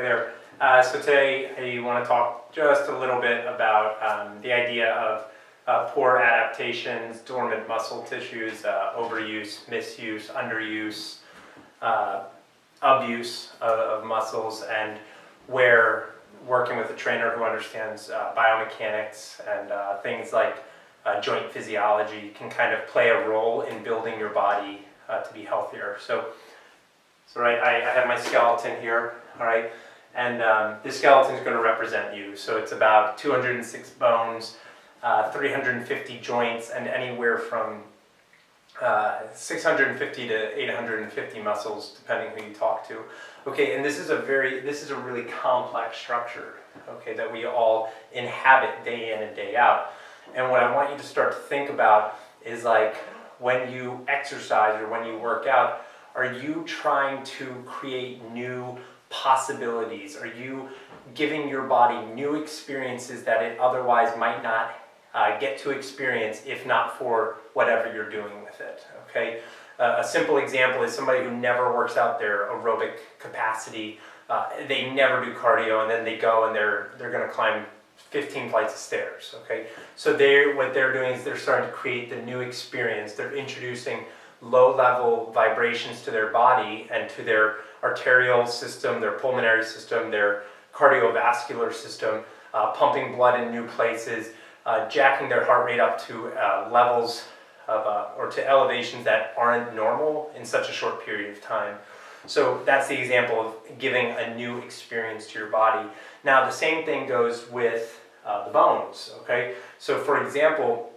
Hey there. So today I want to talk just a little bit about the idea of poor adaptations, dormant muscle tissues, overuse, misuse, underuse, abuse of muscles, and where working with a trainer who understands biomechanics and things like joint physiology can kind of play a role in building your body to be healthier. So right, I have my skeleton here, all right, and this skeleton is going to represent you. So it's about 206 bones, 350 joints, and anywhere from 650 to 850 muscles, depending who you talk to. Okay, and this is a really complex structure, okay, that we all inhabit day in and day out. And what I want you to start to think about is, like, when you exercise or when you work out, are you trying to create new possibilities? Are you giving your body new experiences that it otherwise might not get to experience if not for whatever you're doing with it? Okay, a simple example is somebody who never works out their aerobic capacity. They never do cardio, and then they go and they're going to climb 15 flights of stairs. Okay, so what they're doing is they're starting to create the new experience. They're introducing low-level vibrations to their body and to their arterial system, their pulmonary system, their cardiovascular system, pumping blood in new places, jacking their heart rate up to levels of, or to elevations that aren't normal in such a short period of time. So that's the example of giving a new experience to your body. Now the same thing goes with the bones, okay? So for example,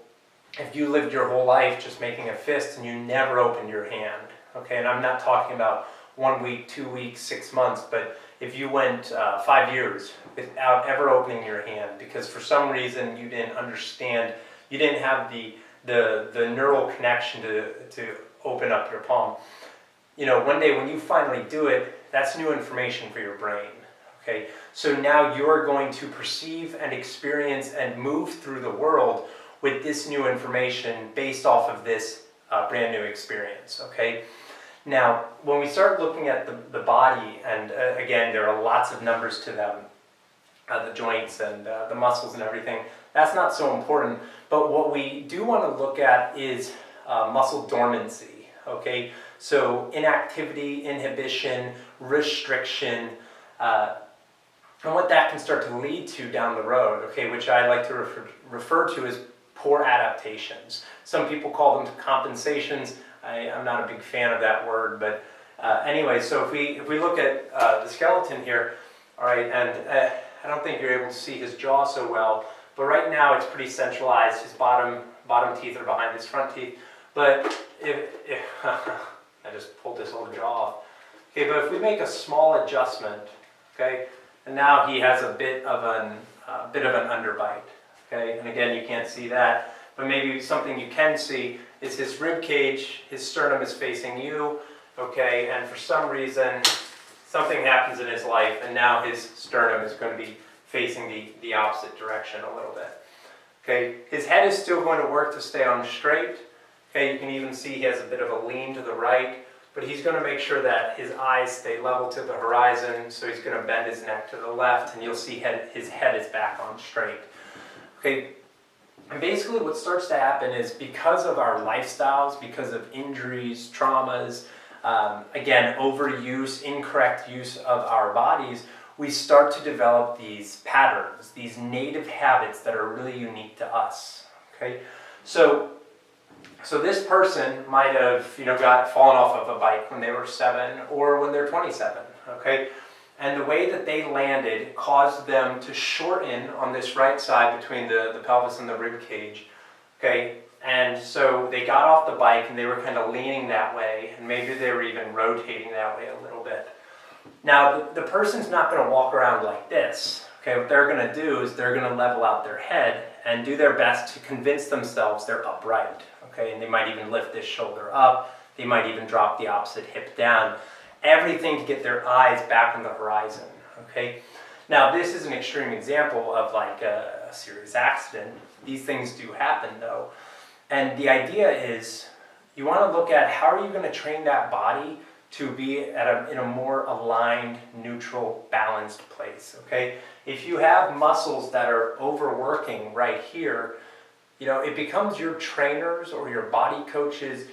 if you lived your whole life just making a fist and you never opened your hand, okay, and I'm not talking about 1 week, 2 weeks, 6 months, but if you went 5 years without ever opening your hand because for some reason you didn't understand, you didn't have the neural connection to open up your palm, you know, one day when you finally do it, that's new information for your brain, okay? So now you're going to perceive and experience and move through the world with this new information based off of this brand new experience, okay? Now, when we start looking at the body, and again, there are lots of numbers to them, the joints and the muscles and everything, that's not so important, but what we do want to look at is muscle dormancy, okay? So inactivity, inhibition, restriction, and what that can start to lead to down the road, okay, which I like to refer to as poor adaptations. Some people call them compensations. I'm not a big fan of that word, but anyway, so if we look at the skeleton here, all right, and I don't think you're able to see his jaw so well, but right now it's pretty centralized. His bottom teeth are behind his front teeth, but if I just pulled this whole jaw off. Okay, but if we make a small adjustment, okay, and now he has a bit of an underbite. Okay, and again, you can't see that, but maybe something you can see is his rib cage, his sternum is facing you, okay, and for some reason, something happens in his life, and now his sternum is going to be facing the opposite direction a little bit. Okay, his head is still going to work to stay on straight. Okay, you can even see he has a bit of a lean to the right, but he's going to make sure that his eyes stay level to the horizon, so he's going to bend his neck to the left, and you'll see his head is back on straight. Okay, and basically what starts to happen is because of our lifestyles, because of injuries, traumas, again, overuse, incorrect use of our bodies, we start to develop these patterns, these native habits that are really unique to us, okay? So this person might have, fallen off of a bike when they were 7 or when they're 27, okay? And the way that they landed caused them to shorten on this right side between the pelvis and the rib cage, okay? And so they got off the bike and they were kind of leaning that way, and maybe they were even rotating that way a little bit. Now, the person's not going to walk around like this, okay? What they're going to do is they're going to level out their head and do their best to convince themselves they're upright, okay? And they might even lift this shoulder up. They might even drop the opposite hip down. Everything to get their eyes back on the horizon, okay? Now, this is an extreme example of like a serious accident. These things do happen though. And the idea is you want to look at how are you going to train that body to be in a more aligned, neutral, balanced place, okay? If you have muscles that are overworking right here, it becomes your trainers or your body coaches,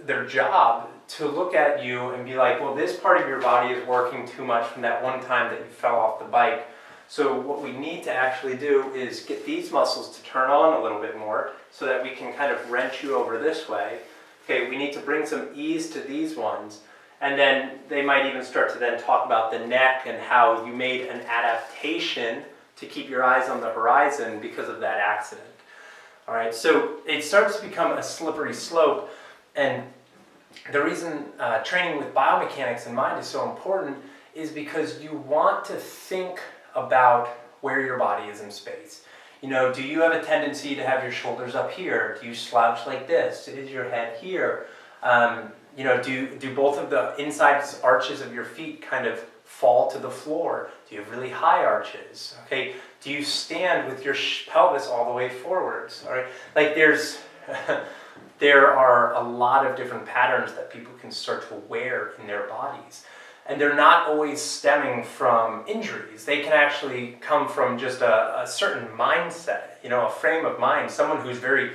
their job to look at you and be like, well, this part of your body is working too much from that one time that you fell off the bike. So what we need to actually do is get these muscles to turn on a little bit more so that we can kind of wrench you over this way. Okay, we need to bring some ease to these ones. And then they might even start to then talk about the neck and how you made an adaptation to keep your eyes on the horizon because of that accident. All right, so it starts to become a slippery slope. And the reason training with biomechanics in mind is so important is because you want to think about where your body is in space. Do you have a tendency to have your shoulders up here? Do you slouch like this? Is your head here? Do both of the inside arches of your feet kind of fall to the floor? Do you have really high arches? Okay. Do you stand with your pelvis all the way forwards? All right. Like there are a lot of different patterns that people can start to wear in their bodies. And they're not always stemming from injuries. They can actually come from just a certain mindset, a frame of mind, someone who's very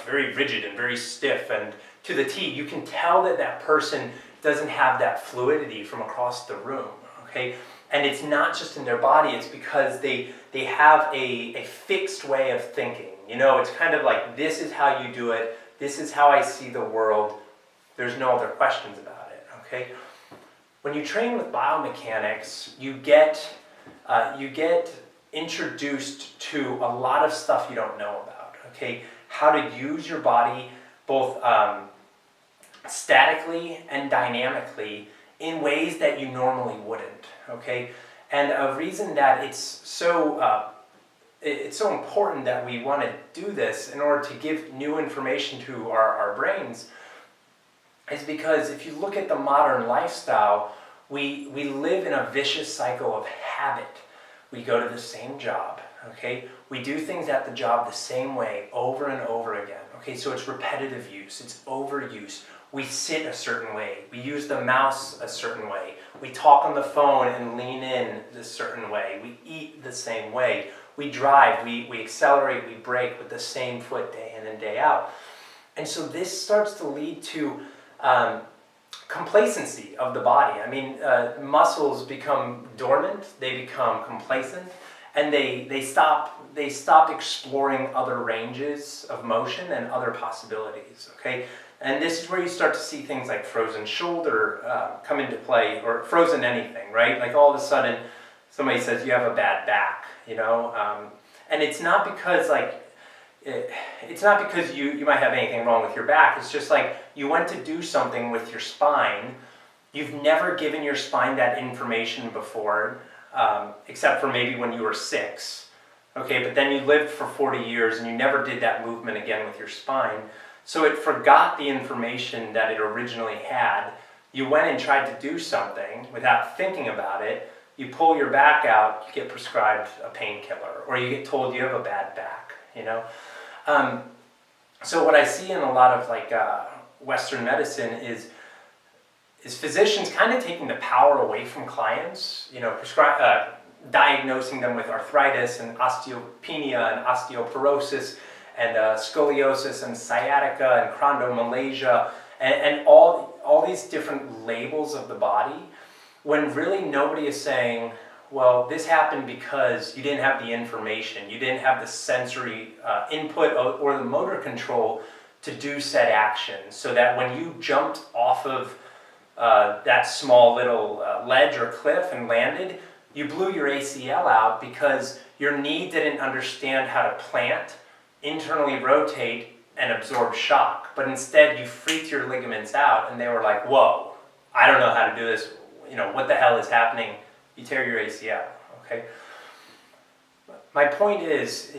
rigid and very stiff and to the T. You can tell that that person doesn't have that fluidity from across the room, okay? And it's not just in their body, it's because they have a fixed way of thinking. It's kind of like, this is how you do it, this is how I see the world, there's no other questions about it, okay? When you train with biomechanics, you get introduced to a lot of stuff you don't know about, okay? How to use your body both statically and dynamically in ways that you normally wouldn't, okay? And a reason that it's so important that we want to do this in order to give new information to our brains is because if you look at the modern lifestyle, we live in a vicious cycle of habit. We go to the same job, okay? We do things at the job the same way over and over again, okay? So it's repetitive use, it's overuse. We sit a certain way, we use the mouse a certain way, we talk on the phone and lean in a certain way, we eat the same way, we drive, we accelerate, we brake with the same foot day in and day out. And so this starts to lead to complacency of the body. I mean, muscles become dormant, they become complacent, and they stop exploring other ranges of motion and other possibilities, okay? And this is where you start to see things like frozen shoulder come into play, or frozen anything, right? Like all of a sudden, somebody says you have a bad back, and it's not because it's not because you might have anything wrong with your back. It's just like you went to do something with your spine. You've never given your spine that information before, except for maybe when you were 6. Okay, but then you lived for 40 years and you never did that movement again with your spine. So it forgot the information that it originally had. You went and tried to do something without thinking about it. You pull your back out, you get prescribed a painkiller, or you get told you have a bad back, So what I see in a lot of Western medicine is physicians kind of taking the power away from clients, diagnosing them with arthritis and osteopenia and osteoporosis and scoliosis and sciatica and chondromalacia and all these different labels of the body, when really nobody is saying, well, this happened because you didn't have the information, you didn't have the sensory input or the motor control to do said action, so that when you jumped off of that small little ledge or cliff and landed, you blew your ACL out because your knee didn't understand how to plant, internally rotate, and absorb shock. But instead, you freaked your ligaments out, and they were like, whoa, I don't know how to do this. What the hell is happening? You tear your ACL, okay? My point is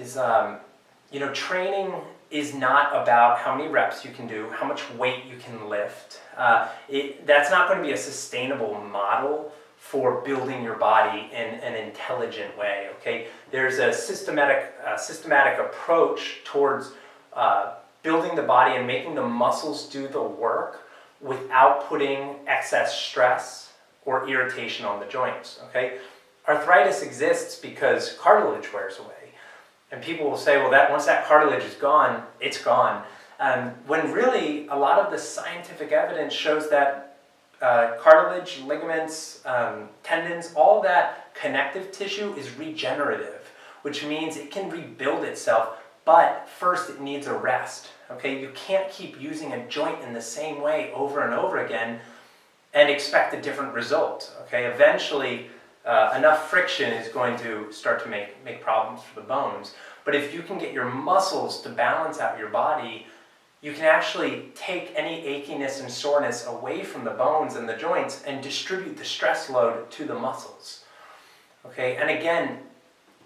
training is not about how many reps you can do, how much weight you can lift. That's not going to be a sustainable model for building your body in an intelligent way, okay? There's a systematic approach towards building the body and making the muscles do the work without putting excess stress or irritation on the joints, okay? Arthritis exists because cartilage wears away. And people will say, well, that once that cartilage is gone, it's gone. When really a lot of the scientific evidence shows that cartilage, ligaments, tendons, all that connective tissue is regenerative, which means it can rebuild itself, but first it needs a rest. Okay, you can't keep using a joint in the same way over and over again and expect a different result. Okay, eventually enough friction is going to start to make problems for the bones. But if you can get your muscles to balance out your body, you can actually take any achiness and soreness away from the bones and the joints and distribute the stress load to the muscles. Okay, and again,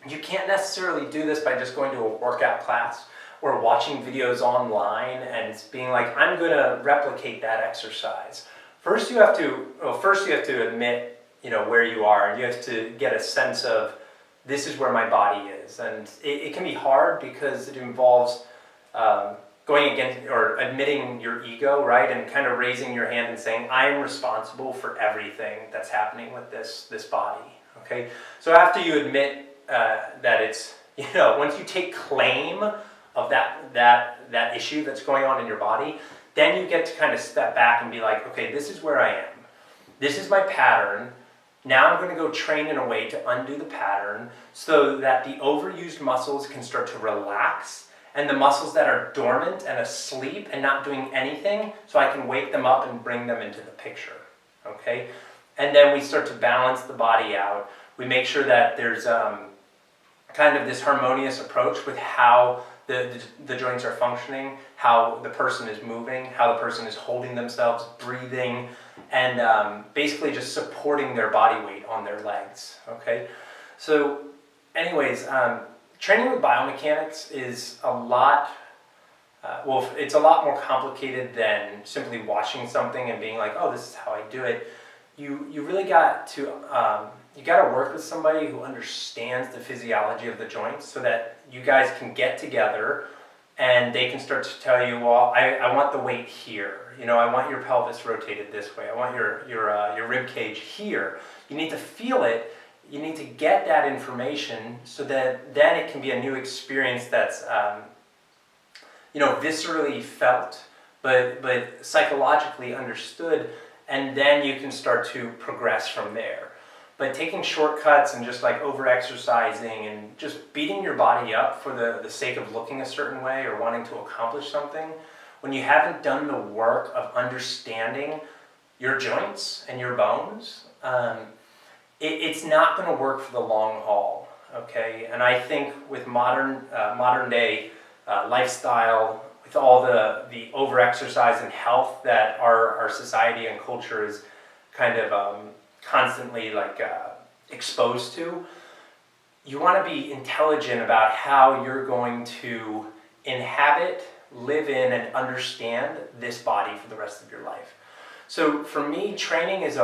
you can't necessarily do this by just going to a workout class or watching videos online and being like, I'm going to replicate that exercise. First you have to admit, where you are, and you have to get a sense of, this is where my body is. And it can be hard because it involves going against or admitting your ego, right? And kind of raising your hand and saying, I am responsible for everything that's happening with this body, okay? So after you admit that it's, once you take claim of that issue that's going on in your body, then you get to kind of step back and be like, okay, this is where I am. This is my pattern. Now I'm going to go train in a way to undo the pattern so that the overused muscles can start to relax, and the muscles that are dormant and asleep and not doing anything, so I can wake them up and bring them into the picture, okay? And then we start to balance the body out. We make sure that there's kind of this harmonious approach with how the joints are functioning, how the person is moving, how the person is holding themselves, breathing, and basically just supporting their body weight on their legs, okay? So anyways, training with biomechanics is a lot, it's a lot more complicated than simply watching something and being like, oh, this is how I do it. You really got to, you got to work with somebody who understands the physiology of the joints so that you guys can get together and they can start to tell you, well, I want the weight here. I want your pelvis rotated this way. I want your rib cage here. You need to feel it. You need to get that information so that then it can be a new experience that's, viscerally felt, but psychologically understood, and then you can start to progress from there. But taking shortcuts and just like over-exercising and just beating your body up for the sake of looking a certain way or wanting to accomplish something, when you haven't done the work of understanding your joints and your bones, it's not going to work for the long haul, okay? And I think with modern day lifestyle, with all the over-exercise and health that our society and culture is kind of constantly exposed to, you want to be intelligent about how you're going to inhabit, live in, and understand this body for the rest of your life. So for me, training is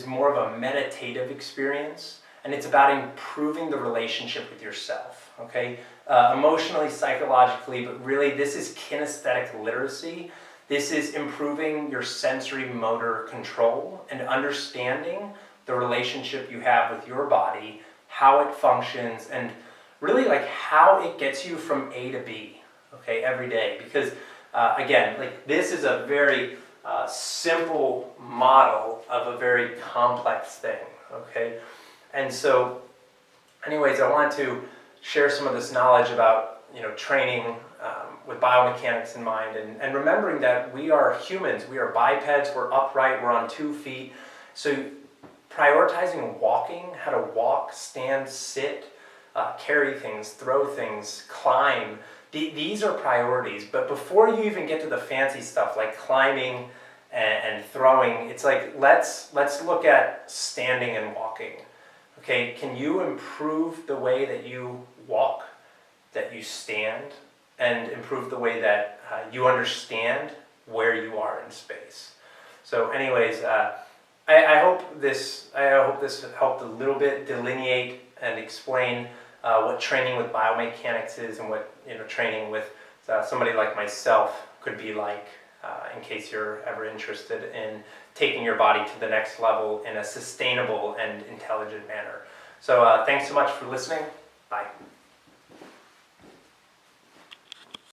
more of a meditative experience, and it's about improving the relationship with yourself, okay? Emotionally, psychologically, but really this is kinesthetic literacy. This is improving your sensory motor control and understanding the relationship you have with your body, how it functions, and really how it gets you from A to B, okay, every day. Because again, this is a very simple model of a very complex thing, okay? And so anyways, I want to share some of this knowledge about training with biomechanics in mind, and remembering that we are humans, we are bipeds, we're upright, we're on 2 feet. So prioritizing walking, how to walk, stand, sit, carry things, throw things, climb, these are priorities. But before you even get to the fancy stuff like climbing and throwing, it's like, let's look at standing and walking. Okay, can you improve the way that you walk, that you stand, and improve the way that you understand where you are in space? So anyways, I hope this helped a little bit delineate and explain what training with biomechanics is and what training with somebody like myself could be like. in case you're ever interested in taking your body to the next level in a sustainable and intelligent manner. So thanks so much for listening. Bye.